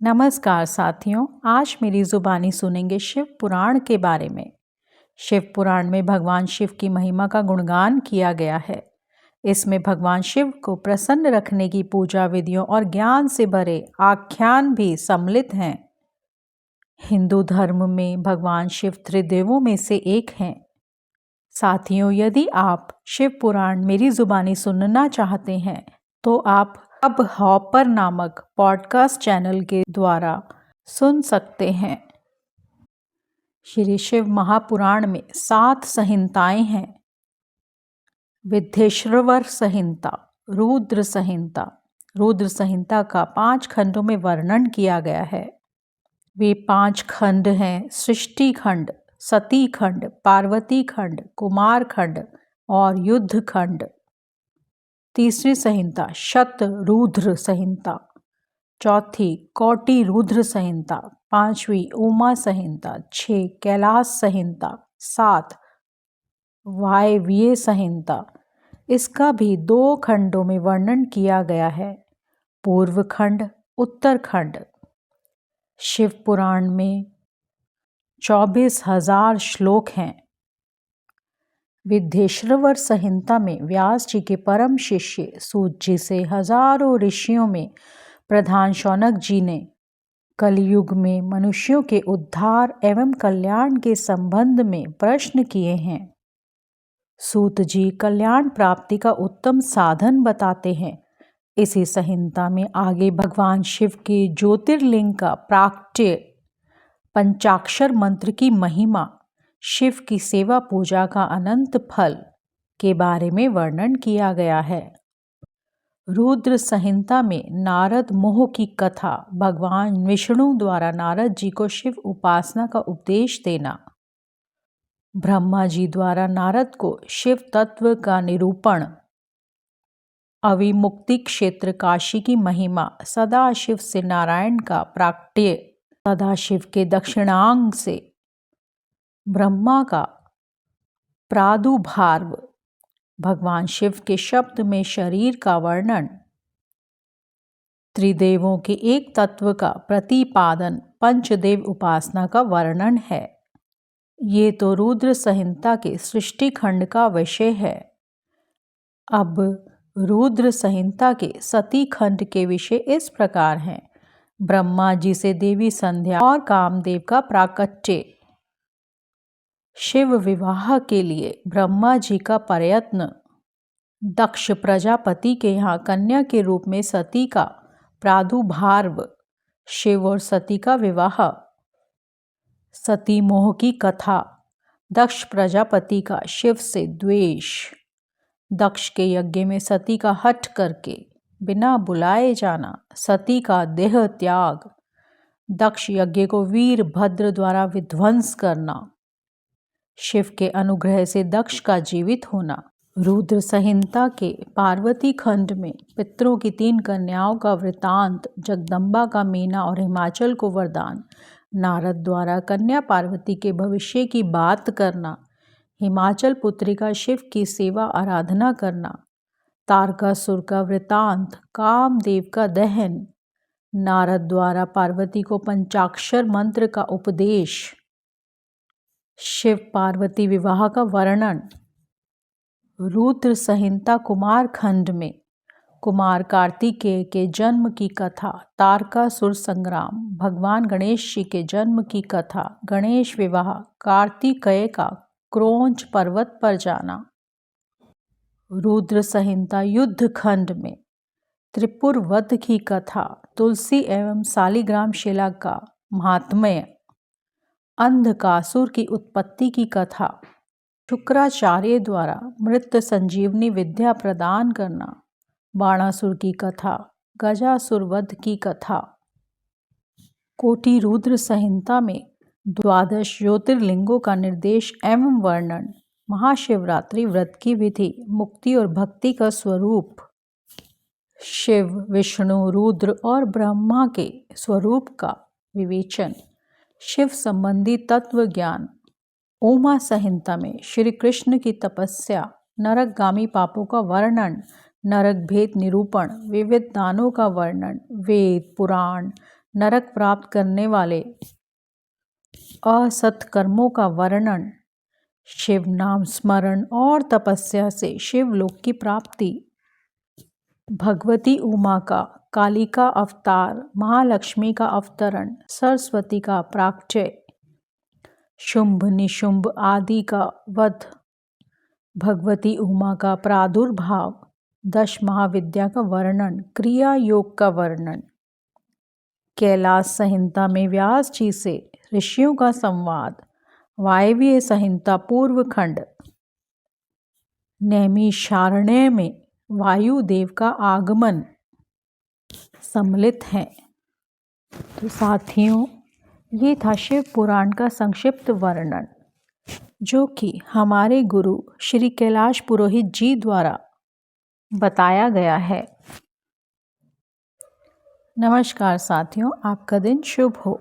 नमस्कार साथियों, आज मेरी ज़ुबानी सुनेंगे शिव पुराण के बारे में। शिव पुराण में भगवान शिव की महिमा का गुणगान किया गया है। इसमें भगवान शिव को प्रसन्न रखने की पूजा विधियों और ज्ञान से भरे आख्यान भी सम्मिलित हैं। हिंदू धर्म में भगवान शिव त्रिदेवों में से एक हैं। साथियों, यदि आप शिव पुराण मेरी ज़ुबानी सुनना चाहते हैं तो आप अब हॉपर नामक पॉडकास्ट चैनल के द्वारा सुन सकते हैं। श्री शिव महापुराण में 7 संहिताएं हैं। विद्येश्वर संहिता, रुद्र संहिता। रुद्र संहिता का 5 खंडों में वर्णन किया गया है। वे 5 खंड हैं: सृष्टि खंड, सती खंड, पार्वती खंड, कुमार खंड और युद्ध खंड। तीसरी संहिता शतरुद्र संहिता, चौथी कोटि रुद्र संहिता, 5वीं उमा संहिता, 6 कैलाश संहिता, 7 वायव्य संहिता। इसका भी 2 खंडों में वर्णन किया गया है: पूर्व खंड, उत्तर खंड। शिव पुराण में 24,000 श्लोक हैं। विद्येश्वर संहिता में व्यास जी के परम शिष्य सूत जी से हजारों ऋषियों में प्रधान शौनक जी ने कलयुग में मनुष्यों के उद्धार एवं कल्याण के संबंध में प्रश्न किए हैं। सूत जी कल्याण प्राप्ति का उत्तम साधन बताते हैं। इसी संहिता में आगे भगवान शिव के ज्योतिर्लिंग का प्राकट्य, पंचाक्षर मंत्र की महिमा, शिव की सेवा पूजा का अनंत फल के बारे में वर्णन किया गया है। रुद्र संहिता में नारद मोह की कथा, भगवान विष्णु द्वारा नारद जी को शिव उपासना का उपदेश देना, ब्रह्मा जी द्वारा नारद को शिव तत्व का निरूपण, अविमुक्ति क्षेत्र काशी की महिमा, सदाशिव से नारायण का प्राकट्य, सदाशिव के दक्षिणांग से ब्रह्मा का प्रादुर्भाव, भगवान शिव के शब्द में शरीर का वर्णन, त्रिदेवों के एक तत्व का प्रतिपादन, पंचदेव उपासना का वर्णन है। ये तो रुद्र संहिता के सृष्टि खंड का विषय है। अब रुद्र संहिता के सती खंड के विषय इस प्रकार हैं: ब्रह्मा जी से देवी संध्या और कामदेव का प्राकट्य, शिव विवाह के लिए ब्रह्मा जी का प्रयत्न, दक्ष प्रजापति के यहाँ कन्या के रूप में सती का प्रादुर्भाव, शिव और सती का विवाह, सती मोह की कथा, दक्ष प्रजापति का शिव से द्वेष, दक्ष के यज्ञ में सती का हठ करके बिना बुलाए जाना, सती का देह त्याग, दक्ष यज्ञ को वीरभद्र द्वारा विध्वंस करना, शिव के अनुग्रह से दक्ष का जीवित होना। रुद्र संहिता के पार्वती खंड में पितरों की 3 कन्याओं का वृतांत, जगदम्बा का मीना और हिमाचल को वरदान, नारद द्वारा कन्या पार्वती के भविष्य की बात करना, हिमाचल पुत्री का शिव की सेवा आराधना करना, तारकासुर का वृतांत, कामदेव का दहन, नारद द्वारा पार्वती को पंचाक्षर मंत्र का उपदेश, शिव पार्वती विवाह का वर्णन। रुद्र संहिता कुमार खंड में कुमार कार्तिकेय के जन्म की कथा, तारकासुर संग्राम, भगवान गणेश जी के जन्म की कथा, गणेश विवाह, कार्तिकेय का क्रोंच पर्वत पर जाना। रुद्र संहिता युद्ध खंड में त्रिपुर वध की कथा, तुलसी एवं शालिग्राम शिला का महात्म्य, अंधकासुर की उत्पत्ति की कथा, शुक्राचार्य द्वारा मृत संजीवनी विद्या प्रदान करना, बाणासुर की कथा, गजासुर वध की कथा। कोटि रुद्र संहिता में 12 ज्योतिर्लिंगों का निर्देश एवं वर्णन, महाशिवरात्रि व्रत की विधि, मुक्ति और भक्ति का स्वरूप, शिव, विष्णु, रुद्र और ब्रह्मा के स्वरूप का विवेचन, शिव संबंधी तत्व ज्ञान। उमा संहिता में श्री कृष्ण की तपस्या, नरकगामी पापों का वर्णन, नरक भेद निरूपण, विविध दानों का वर्णन, वेद पुराण, नरक प्राप्त करने वाले असत कर्मों का वर्णन, शिव नाम स्मरण और तपस्या से शिवलोक की प्राप्ति, भगवती उमा का कालिका अवतार, महालक्ष्मी का अवतरण, सरस्वती का प्राकट्य, शुंभ निशुंभ आदि का वध, भगवती उमा का प्रादुर्भाव, 10 महाविद्या का वर्णन, क्रिया योग का वर्णन, कैलाश संहिता में व्यास जी से ऋषियों का संवाद, वायव्य संहिता पूर्व खंड, नैमिषारण्य में वायुदेव का आगमन सम्मिलित हैं। तो साथियों, ये था शिव पुराण का संक्षिप्त वर्णन, जो कि हमारे गुरु श्री कैलाश पुरोहित जी द्वारा बताया गया है। नमस्कार साथियों, आपका दिन शुभ हो।